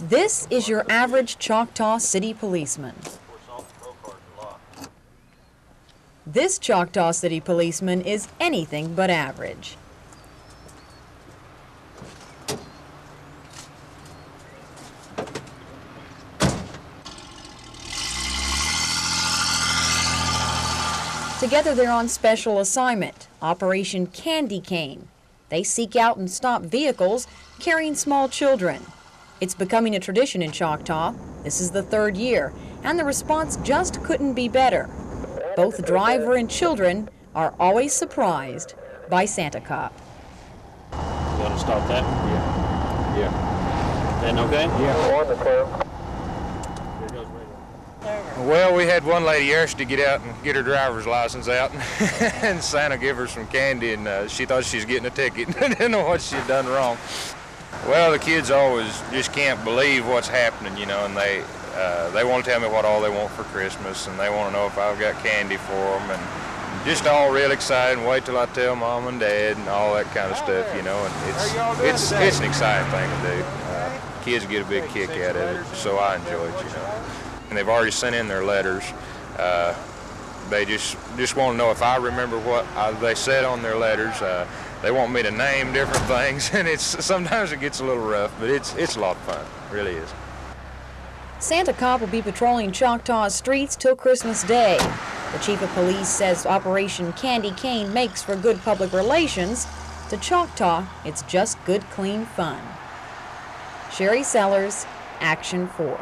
This is your average Choctaw City policeman. This Choctaw City policeman is anything but average. Together they're on special assignment, Operation Candy Cane. They seek out and stop vehicles carrying small children. It's becoming a tradition in Choctaw. This is the third year, and the response just couldn't be better. Both the driver and children are always surprised by Santa Cop. You want to stop that? Yeah. Then okay? Yeah. Well, we had one lady yesterday get out and get her driver's license out, and Santa gave her some candy, and she thought she was getting a ticket. Didn't know what she'd done wrong. Well, the kids always just can't believe what's happening, you know, and they want to tell me what all they want for Christmas, and they want to know if I've got candy for them, and just all real excited and wait till I tell Mom and Dad and all that kind of stuff, you know, and it's an exciting thing to do. Kids get a big kick out of it, so I enjoy it, you know. And they've already sent in their letters. They just want to know if I remember what they said on their letters. They want me to name different things, and sometimes it gets a little rough, but it's a lot of fun. It really is. Santa Cop will be patrolling Choctaw's streets till Christmas Day. The chief of police says Operation Candy Cane makes for good public relations. To Choctaw, it's just good, clean fun. Sherry Sellers, Action 4.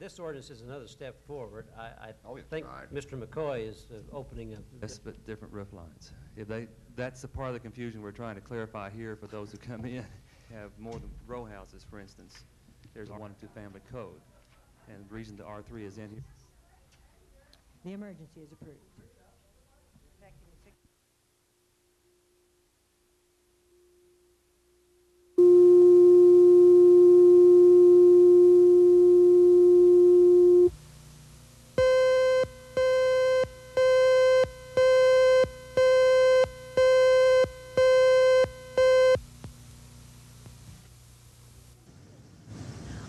this ordinance is another step forward. I Oh, think right. Mr. McCoy is opening a... Yes, but different roof lines. That's the part of the confusion we're trying to clarify here for those who come in. Have more than row houses, for instance. There's a 1 and 2 family code. And the reason the R3 is in here. The emergency is approved.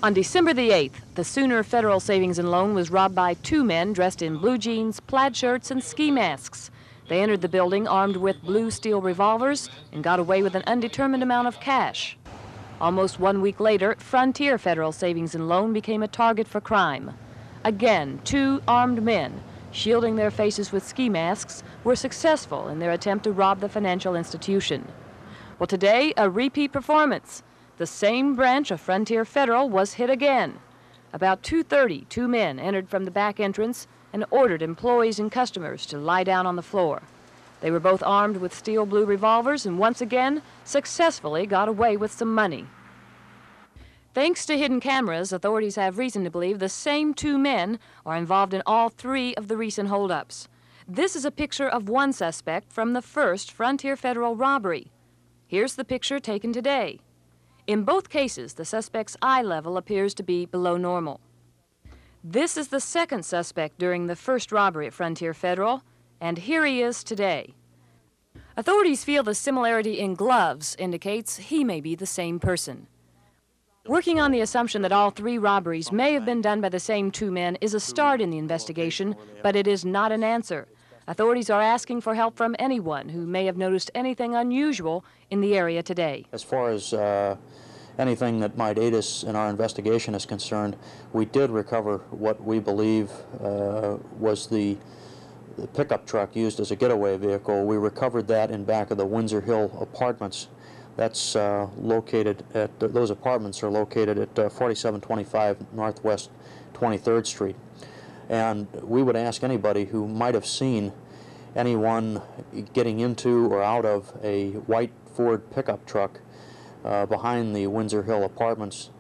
On December the 8th, the Sooner Federal Savings and Loan was robbed by 2 men dressed in blue jeans, plaid shirts, and ski masks. They entered the building armed with blue steel revolvers and got away with an undetermined amount of cash. Almost 1 week later, Frontier Federal Savings and Loan became a target for crime. Again, 2 armed men, shielding their faces with ski masks, were successful in their attempt to rob the financial institution. Well, today, a repeat performance. The same branch of Frontier Federal was hit again. About 2:30, 2 men entered from the back entrance and ordered employees and customers to lie down on the floor. They were both armed with steel blue revolvers and once again successfully got away with some money. Thanks to hidden cameras, authorities have reason to believe the same 2 men are involved in all 3 of the recent holdups. This is a picture of one suspect from the first Frontier Federal robbery. Here's the picture taken today. In both cases, the suspect's eye level appears to be below normal. This is the second suspect during the first robbery at Frontier Federal, and here he is today. Authorities feel the similarity in gloves indicates he may be the same person. Working on the assumption that all 3 robberies may have been done by the same 2 men is a start in the investigation, but it is not an answer. Authorities are asking for help from anyone who may have noticed anything unusual in the area today. As far as anything that might aid us in our investigation is concerned, we did recover what we believe was the pickup truck used as a getaway vehicle. We recovered that in back of the Windsor Hill Apartments. That's located at, those apartments are located at 4725 Northwest 23rd Street. And we would ask anybody who might have seen anyone getting into or out of a white Ford pickup truck behind the Windsor Hill Apartments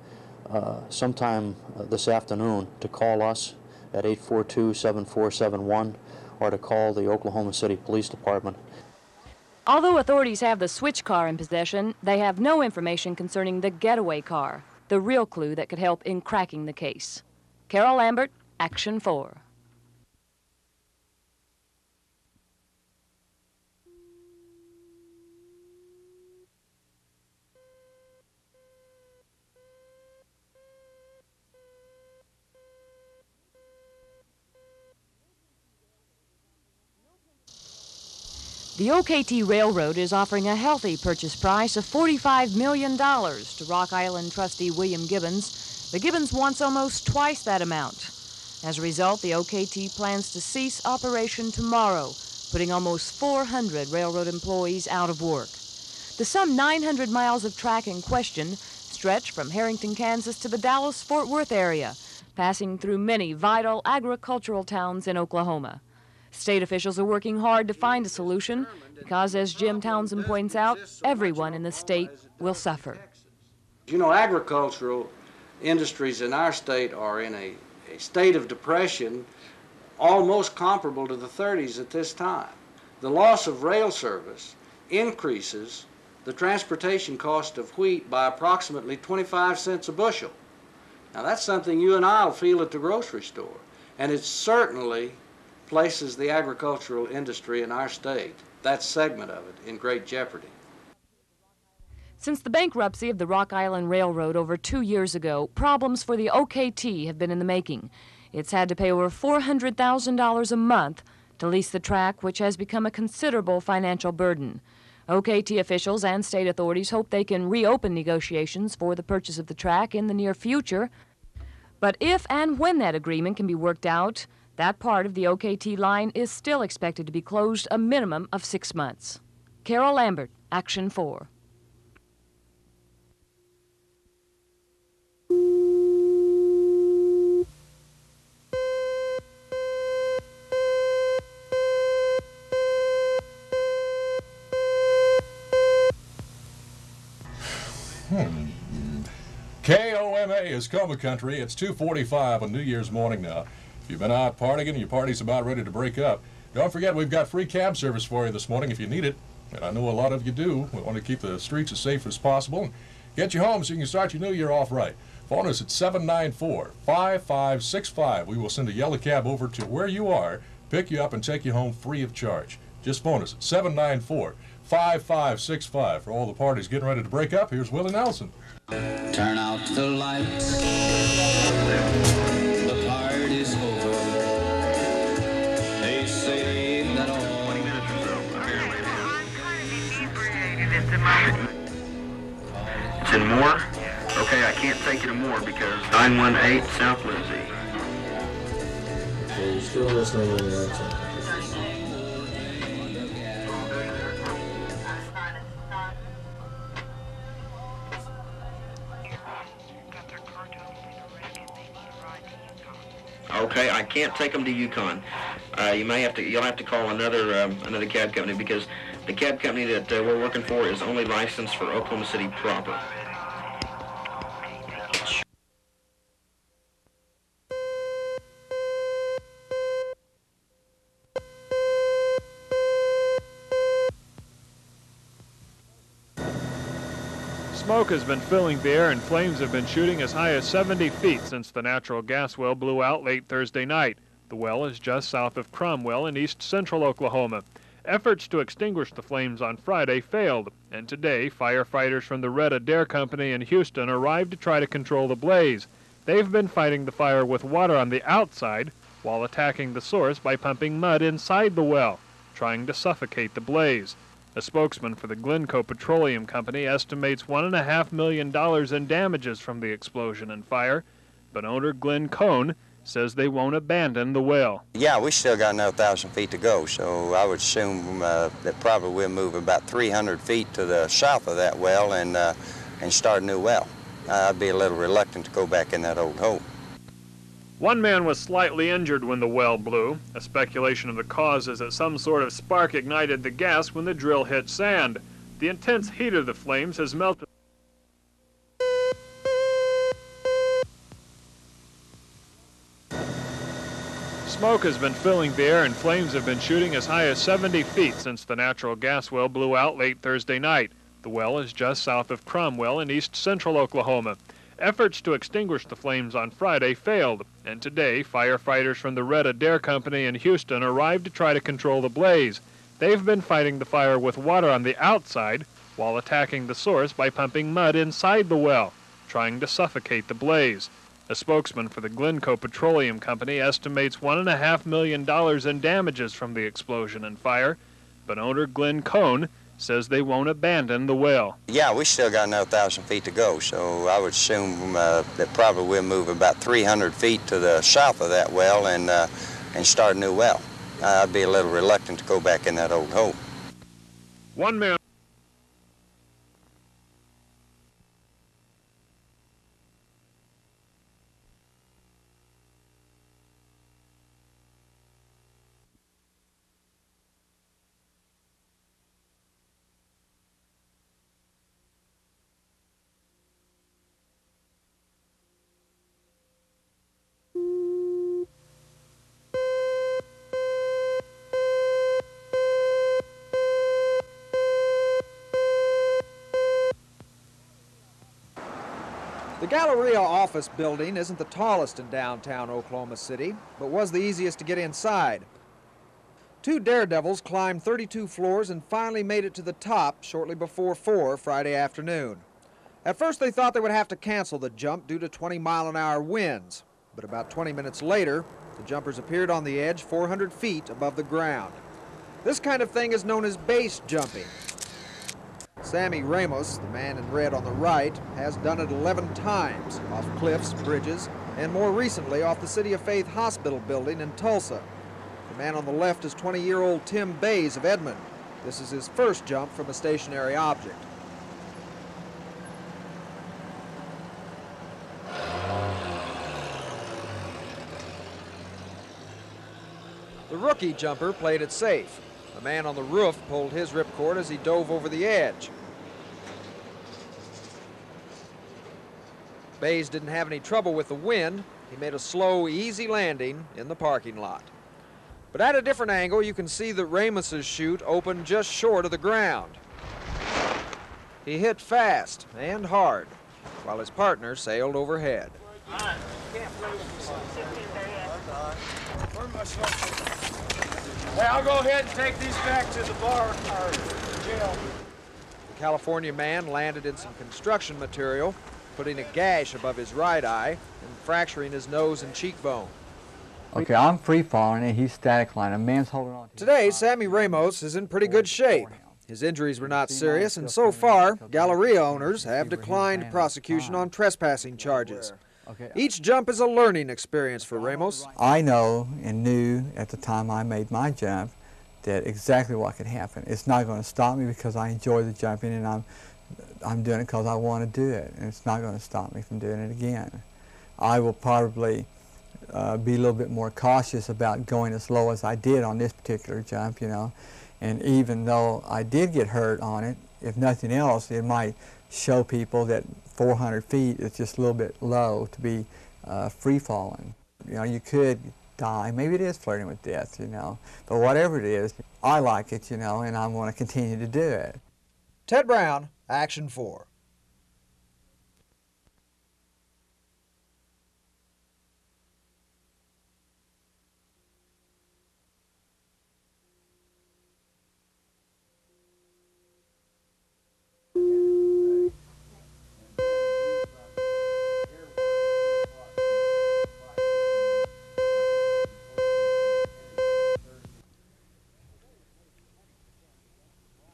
sometime this afternoon to call us at 842-7471 or to call the Oklahoma City Police Department. Although authorities have the switch car in possession, they have no information concerning the getaway car, the real clue that could help in cracking the case. Carol Lambert, Action 4. The OKT Railroad is offering a healthy purchase price of $45 million to Rock Island trustee William Gibbons. The Gibbons wants almost twice that amount. As a result, the OKT plans to cease operation tomorrow, putting almost 400 railroad employees out of work. The some 900 miles of track in question stretch from Harrington, Kansas to the Dallas-Fort Worth area, passing through many vital agricultural towns in Oklahoma. State officials are working hard to find a solution because, as Jim Townsend points out, everyone in the state will suffer. You know, agricultural industries in our state are in a state of depression almost comparable to the 30s at this time. The loss of rail service increases the transportation cost of wheat by approximately 25 cents a bushel. Now that's something you and I will feel at the grocery store, and it certainly places the agricultural industry in our state, that segment of it, in great jeopardy. Since the bankruptcy of the Rock Island Railroad over 2 years ago, problems for the OKT have been in the making. It's had to pay over $400,000 a month to lease the track, which has become a considerable financial burden. OKT officials and state authorities hope they can reopen negotiations for the purchase of the track in the near future. But if and when that agreement can be worked out, that part of the OKT line is still expected to be closed a minimum of 6 months. Carol Lambert, Action 4. KOMA is KOMA country. It's 2:45 on New Year's morning now. If you've been out partying and your party's about ready to break up, don't forget we've got free cab service for you this morning if you need it. And I know a lot of you do. We want to keep the streets as safe as possible and get you home so you can start your new year off right. Phone us at 794-5565. We will send a yellow cab over to where you are, pick you up, and take you home free of charge. Just phone us at 794-5565. For all the parties getting ready to break up, here's Willie Nelson. Turn out the lights. The party's over. They say that all 20 minutes or so, apparently. It's in Moore? Okay, I can't take you to Moore because 918 South Lindsay. Okay, you're still listening when you're answering. Okay, I can't take them to Yukon. You'll have to call another cab company because the cab company that we're working for is only licensed for Oklahoma City proper. Smoke has been filling the air and flames have been shooting as high as 70 feet since the natural gas well blew out late Thursday night. The well is just south of Cromwell in east central Oklahoma. Efforts to extinguish the flames on Friday failed, and today firefighters from the Red Adair Company in Houston arrived to try to control the blaze. They've been fighting the fire with water on the outside while attacking the source by pumping mud inside the well, trying to suffocate the blaze. A spokesman for the Glencoe Petroleum Company estimates $1.5 million in damages from the explosion and fire, but owner Glenn Cohn says they won't abandon the well. Yeah, we still got another 1,000 feet to go, so I would assume that probably we'll move about 300 feet to the south of that well and start a new well. I'd be a little reluctant to go back in that old hole. One man was slightly injured when the well blew. A speculation of the cause is that some sort of spark ignited the gas when the drill hit sand. The intense heat of the flames has melted. Smoke has been filling the air and flames have been shooting as high as 70 feet since the natural gas well blew out late Thursday night. The well is just south of Cromwell in east central Oklahoma. Efforts to extinguish the flames on Friday failed, and today firefighters from the Red Adair Company in Houston arrived to try to control the blaze. They've been fighting the fire with water on the outside while attacking the source by pumping mud inside the well, trying to suffocate the blaze. A spokesman for the Glencoe Petroleum Company estimates $1.5 million in damages from the explosion and fire, but owner Glenn Cohn says they won't abandon the well. Yeah, we still got another 1,000 feet to go, so I would assume that probably we'll move about 300 feet to the south of that well and start a new well. I'd be a little reluctant to go back in that old hole. One man. The Galleria office building isn't the tallest in downtown Oklahoma City, but was the easiest to get inside. Two daredevils climbed 32 floors and finally made it to the top shortly before 4 Friday afternoon. At first they thought they would have to cancel the jump due to 20-mile-an-hour winds, but about 20 minutes later, the jumpers appeared on the edge 400 feet above the ground. This kind of thing is known as base jumping. Sammy Ramos, the man in red on the right, has done it 11 times, off cliffs, bridges, and more recently off the City of Faith Hospital building in Tulsa. The man on the left is 20-year-old Tim Bays of Edmond. This is his first jump from a stationary object. The rookie jumper played it safe. The man on the roof pulled his ripcord as he dove over the edge. Bays didn't have any trouble with the wind. He made a slow, easy landing in the parking lot. But at a different angle, you can see that Ramos's chute opened just short of the ground. He hit fast and hard, while his partner sailed overhead. Hey, I'll go ahead and take these back to the bar or jail. The California man landed in some construction material, putting a gash above his right eye and fracturing his nose and cheekbone. Okay, I'm free falling and he's static line. A man's holding on. Today, Sammy Ramos is in pretty good shape. His injuries were not serious, and so far, Galleria owners have declined prosecution on trespassing charges. Each jump is a learning experience for Ramos. I know and knew at the time I made my jump that exactly what could happen. It's not going to stop me because I enjoy the jumping and I'm doing it because I want to do it, and it's not going to stop me from doing it again. I will probably be a little bit more cautious about going as low as I did on this particular jump, you know. And even though I did get hurt on it, if nothing else, it might show people that 400 feet is just a little bit low to be free-falling. You know, you could die. Maybe it is flirting with death, you know. But whatever it is, I like it, you know, and I want to continue to do it. Ted Brown, Action 4.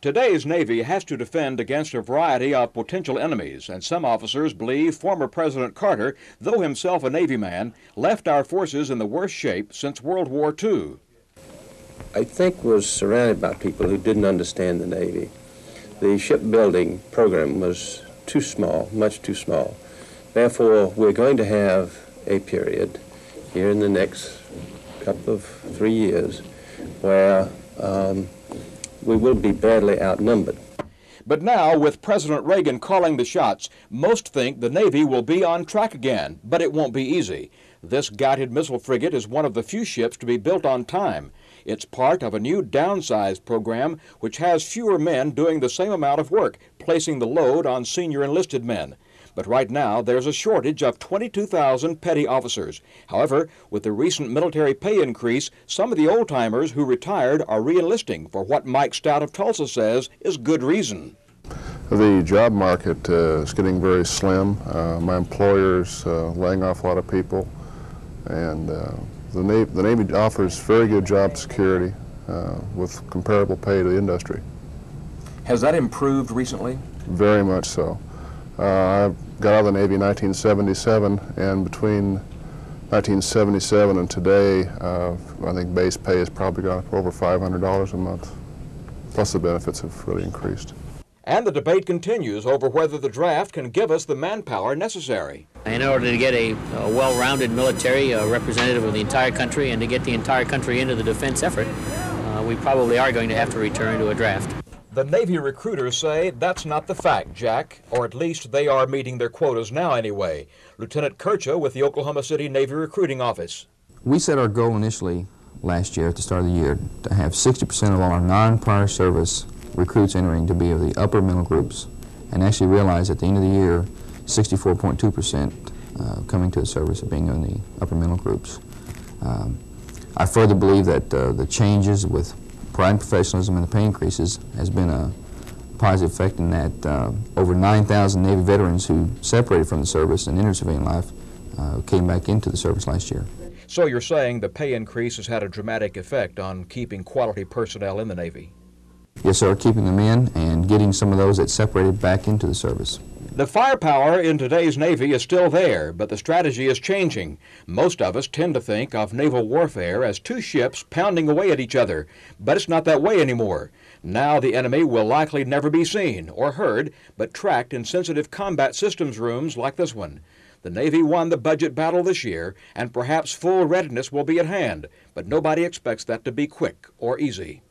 Today's Navy has to defend against a variety of potential enemies, and some officers believe former President Carter, though himself a Navy man, left our forces in the worst shape since World War II. I think was surrounded by people who didn't understand the Navy. The shipbuilding program was too small, much too small. Therefore, we're going to have a period here in the next couple of 3 years where we will be badly outnumbered. But now, with President Reagan calling the shots, most think the Navy will be on track again, but it won't be easy. This guided missile frigate is one of the few ships to be built on time. It's part of a new downsized program which has fewer men doing the same amount of work, placing the load on senior enlisted men. But right now, there's a shortage of 22,000 petty officers. However, with the recent military pay increase, some of the old-timers who retired are re-enlisting for what Mike Stout of Tulsa says is good reason. The job market is getting very slim. My employer's laying off a lot of people, and the Navy offers very good job security with comparable pay to the industry. Has that improved recently? Very much so. I got out of the Navy in 1977, and between 1977 and today, I think base pay has probably gone up over $500 a month, plus the benefits have really increased. And the debate continues over whether the draft can give us the manpower necessary. In order to get a well-rounded military representative of the entire country and to get the entire country into the defense effort, we probably are going to have to return to a draft. The Navy recruiters say that's not the fact, Jack, or at least they are meeting their quotas now anyway. Lieutenant Kircha with the Oklahoma City Navy Recruiting Office. We set our goal initially last year at the start of the year to have 60% of all our non-prior service recruits entering to be of the upper middle groups, and actually realized at the end of the year 64.2% coming to the service of being in the upper middle groups. I further believe that the changes with pride and professionalism and the pay increases has been a positive effect in that over 9,000 Navy veterans who separated from the service and entered civilian life came back into the service last year. So you're saying the pay increase has had a dramatic effect on keeping quality personnel in the Navy? Yes, sir, keeping them in and getting some of those that separated back into the service. The firepower in today's Navy is still there, but the strategy is changing. Most of us tend to think of naval warfare as two ships pounding away at each other, but it's not that way anymore. Now the enemy will likely never be seen or heard, but tracked in sensitive combat systems rooms like this one. The Navy won the budget battle this year, and perhaps full readiness will be at hand, but nobody expects that to be quick or easy.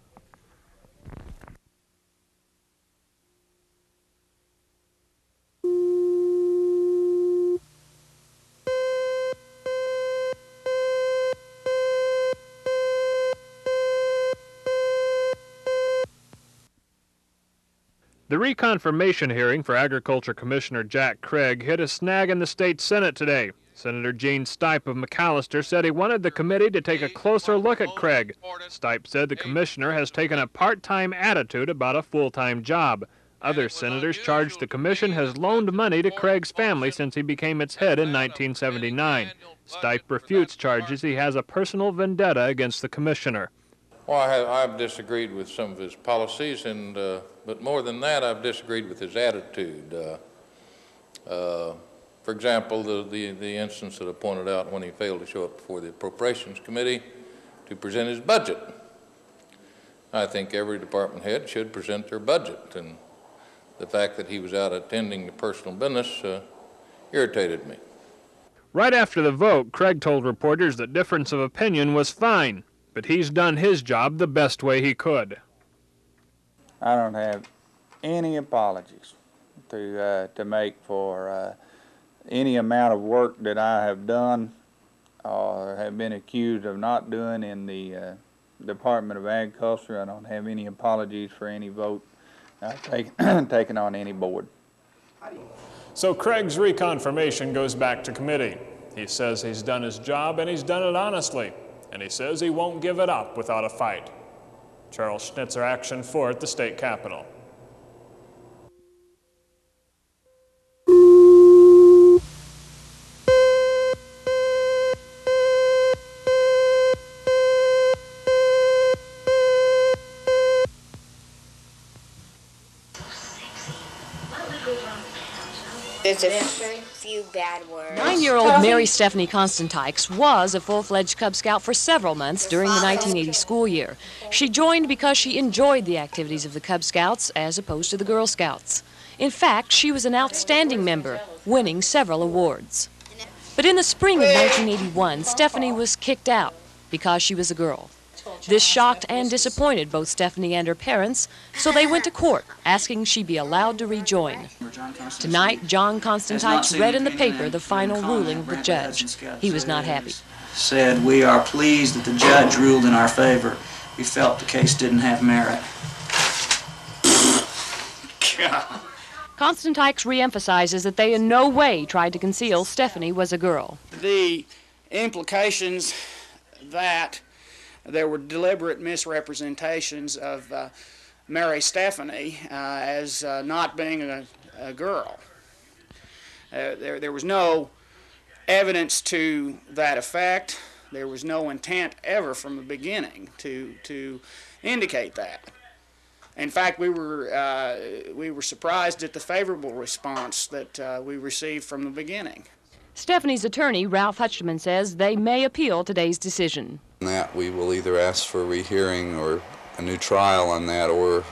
The reconfirmation hearing for Agriculture Commissioner Jack Craig hit a snag in the state Senate today. Senator Gene Stipe of McAllister said he wanted the committee to take a closer look at Craig. Stipe said the commissioner has taken a part-time attitude about a full-time job. Other senators charged the commission has loaned money to Craig's family since he became its head in 1979. Stipe refutes charges he has a personal vendetta against the commissioner. Well, I've disagreed with some of his policies, but more than that, I've disagreed with his attitude. For example, the instance that I pointed out when he failed to show up before the Appropriations Committee to present his budget. I think every department head should present their budget, and the fact that he was out attending to personal business irritated me. Right after the vote, Craig told reporters that difference of opinion was fine, but he's done his job the best way he could. I don't have any apologies to make for any amount of work that I have done or have been accused of not doing in the Department of Agriculture. I don't have any apologies for any vote taken on any board. So Craig's reconfirmation goes back to committee. He says he's done his job and he's done it honestly. And he says he won't give it up without a fight. Charles Schnitzer, Action 4 at the state capitol. There's a few bad words. 9-year-old Mary Stephanie Constantykes was a full-fledged Cub Scout for several months during the 1980 school year. She joined because she enjoyed the activities of the Cub Scouts as opposed to the Girl Scouts. In fact, she was an outstanding member, winning several awards. But in the spring of 1981, Stephanie was kicked out because she was a girl. This shocked and disappointed both Stephanie and her parents, so they went to court asking she be allowed to rejoin. Tonight, John Constantykes read in the paper the final ruling of the judge. He was not happy. Said, "We are pleased that the judge ruled in our favor. We felt the case didn't have merit." Constantykes reemphasizes that they in no way tried to conceal Stephanie was a girl. The implications that there were deliberate misrepresentations of Mary Stephanie as not being a girl. There was no evidence to that effect. There was no intent ever from the beginning to indicate that. In fact, we were surprised at the favorable response that we received from the beginning. Stephanie's attorney, Ralph Hutchman, says they may appeal today's decision. That we will either ask for a rehearing or a new trial on that, or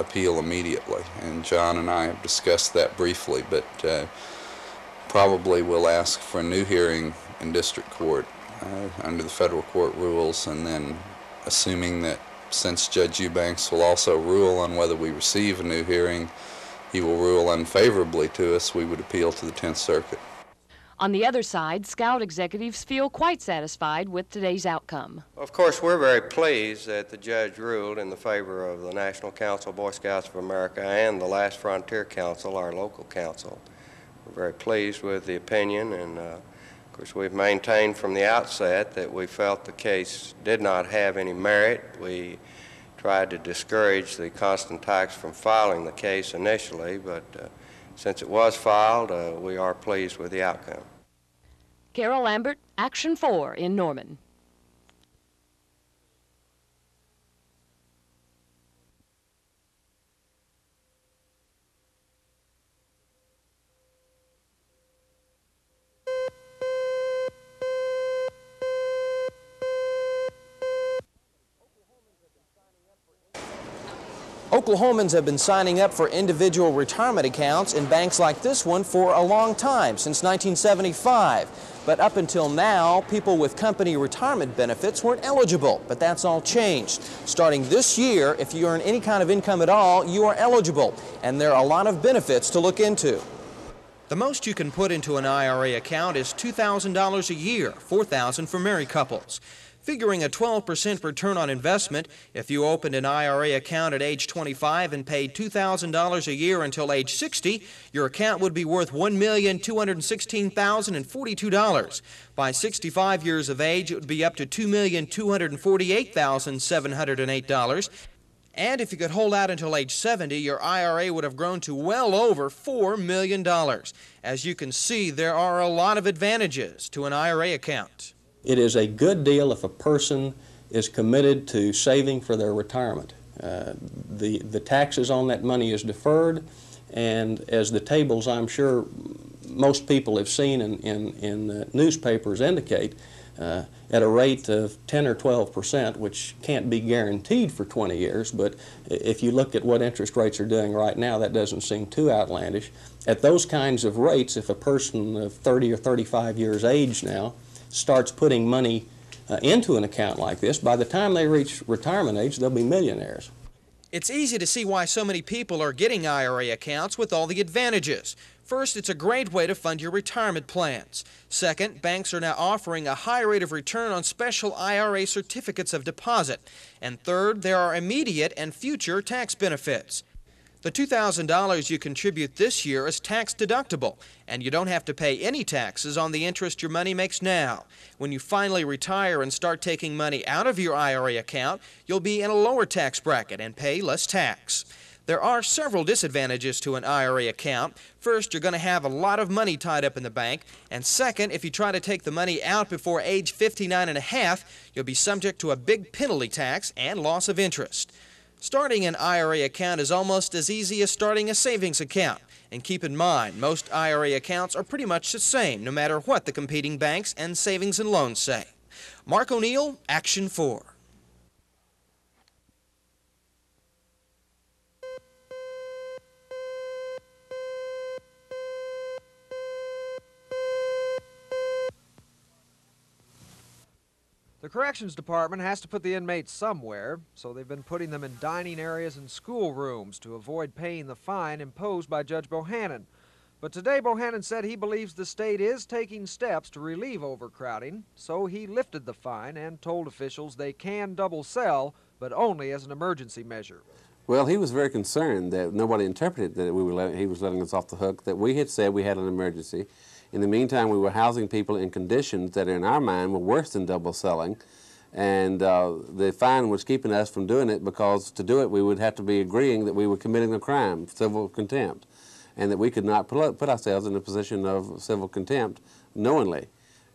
appeal immediately. And John and I have discussed that briefly, but probably we'll ask for a new hearing in district court under the federal court rules, and then assuming that since Judge Eubanks will also rule on whether we receive a new hearing, he will rule unfavorably to us, we would appeal to the 10th Circuit. On the other side, Scout executives feel quite satisfied with today's outcome. Of course, we're very pleased that the judge ruled in the favor of the National Council of Boy Scouts of America and the Last Frontier Council, our local council. We're very pleased with the opinion, and of course we've maintained from the outset that we felt the case did not have any merit. We tried to discourage the Constantykes from filing the case initially, but since it was filed, we are pleased with the outcome. Carol Lambert, Action 4 in Norman. Oklahomans have been signing up for individual retirement accounts in banks like this one for a long time, since 1975. But up until now, people with company retirement benefits weren't eligible, but that's all changed. Starting this year, if you earn any kind of income at all, you are eligible, and there are a lot of benefits to look into. The most you can put into an IRA account is $2,000 a year, $4,000 for married couples. Figuring a 12% return on investment, if you opened an IRA account at age 25 and paid $2,000 a year until age 60, your account would be worth $1,216,042. By 65 years of age, it would be up to $2,248,708. And if you could hold out until age 70, your IRA would have grown to well over $4 million. As you can see, there are a lot of advantages to an IRA account. It is a good deal if a person is committed to saving for their retirement. The taxes on that money is deferred, and as the tables I'm sure most people have seen in newspapers indicate, at a rate of 10 or 12%, which can't be guaranteed for 20 years, but if you look at what interest rates are doing right now, that doesn't seem too outlandish. At those kinds of rates, if a person of 30 or 35 years age now starts putting money into an account like this, by the time they reach retirement age, they'll be millionaires. It's easy to see why so many people are getting IRA accounts with all the advantages. First, it's a great way to fund your retirement plans. Second, banks are now offering a high rate of return on special IRA certificates of deposit. And third, there are immediate and future tax benefits. The $2,000 you contribute this year is tax deductible, and you don't have to pay any taxes on the interest your money makes now. When you finally retire and start taking money out of your IRA account, you'll be in a lower tax bracket and pay less tax. There are several disadvantages to an IRA account. First, you're going to have a lot of money tied up in the bank. And second, if you try to take the money out before age 59 and a half, you'll be subject to a big penalty tax and loss of interest. Starting an IRA account is almost as easy as starting a savings account. And keep in mind, most IRA accounts are pretty much the same, no matter what the competing banks and savings and loans say. Mark O'Neill, Action 4. The Corrections Department has to put the inmates somewhere, so they've been putting them in dining areas and schoolrooms to avoid paying the fine imposed by Judge Bohannan. But today Bohannan said he believes the state is taking steps to relieve overcrowding, so he lifted the fine and told officials they can double cell, but only as an emergency measure. Well, he was very concerned that nobody interpreted that he was letting us off the hook, that we had said we had an emergency. In the meantime, we were housing people in conditions that in our mind were worse than double selling, and the fine was keeping us from doing it because to do it we would have to be agreeing that we were committing a crime, civil contempt, and that we could not put ourselves in a position of civil contempt knowingly.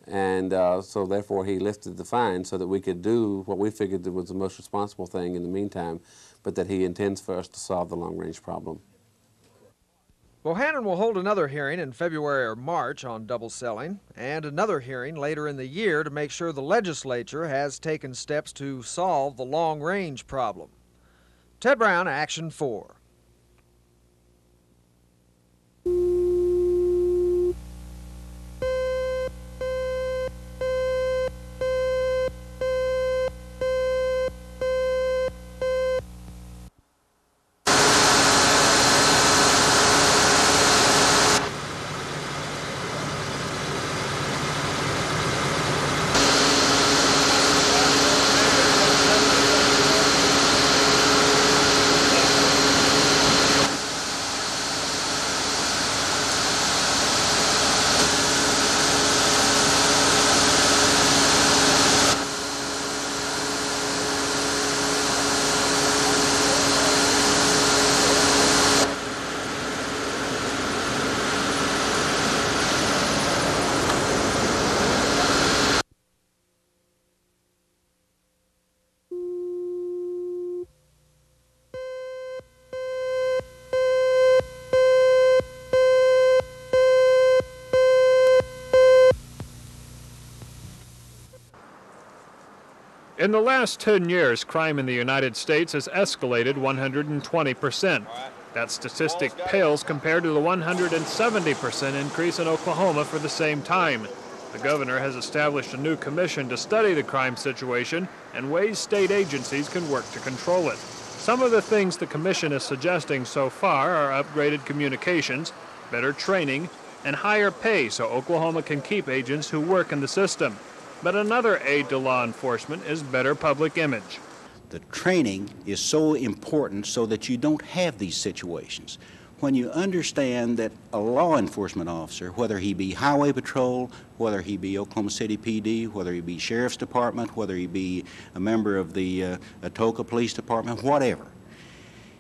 And so therefore he lifted the fine so that we could do what we figured was the most responsible thing in the meantime, but that he intends for us to solve the long-range problem. Bohannan will hold another hearing in February or March on double selling, and another hearing later in the year to make sure the legislature has taken steps to solve the long-range problem. Ted Brown, Action 4. In the last 10 years, crime in the United States has escalated 120%. That statistic pales compared to the 170% increase in Oklahoma for the same time. The governor has established a new commission to study the crime situation and ways state agencies can work to control it. Some of the things the commission is suggesting so far are upgraded communications, better training, and higher pay so Oklahoma can keep agents who work in the system. But another aid to law enforcement is better public image. The training is so important so that you don't have these situations. When you understand that a law enforcement officer, whether he be Highway Patrol, whether he be Oklahoma City PD, whether he be Sheriff's Department, whether he be a member of the Atoka Police Department, whatever,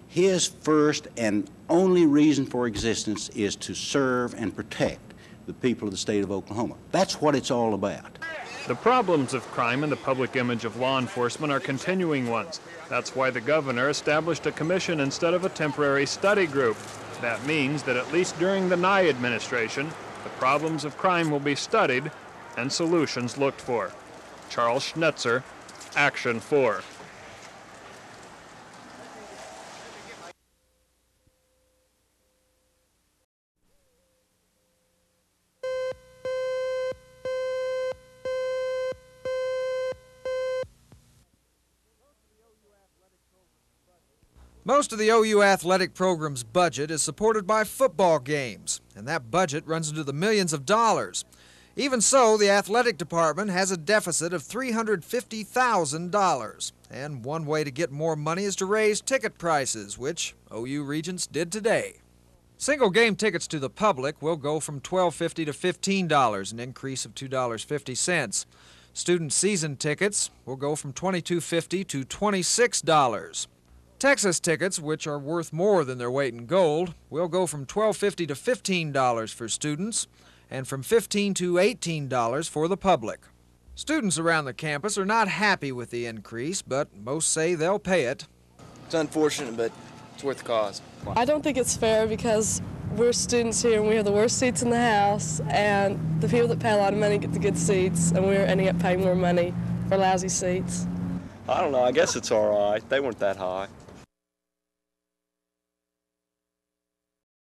his first and only reason for existence is to serve and protect the people of the state of Oklahoma. That's what it's all about. The problems of crime and the public image of law enforcement are continuing ones. That's why the governor established a commission instead of a temporary study group. That means that at least during the Nye administration, the problems of crime will be studied and solutions looked for. Charles Schnetzer, Action 4. Most of the OU athletic program's budget is supported by football games, and that budget runs into the millions of dollars. Even so, the athletic department has a deficit of $350,000, and one way to get more money is to raise ticket prices, which OU Regents did today. Single game tickets to the public will go from $12.50 to $15, an increase of $2.50. Student season tickets will go from $22.50 to $26. Texas tickets, which are worth more than their weight in gold, will go from $12.50 to $15 for students and from $15 to $18 for the public. Students around the campus are not happy with the increase, but most say they'll pay it. It's unfortunate, but it's worth the cost. I don't think it's fair because we're students here and we have the worst seats in the house, and the people that pay a lot of money get the good seats, and we're ending up paying more money for lousy seats. I don't know. I guess it's all right. They weren't that high.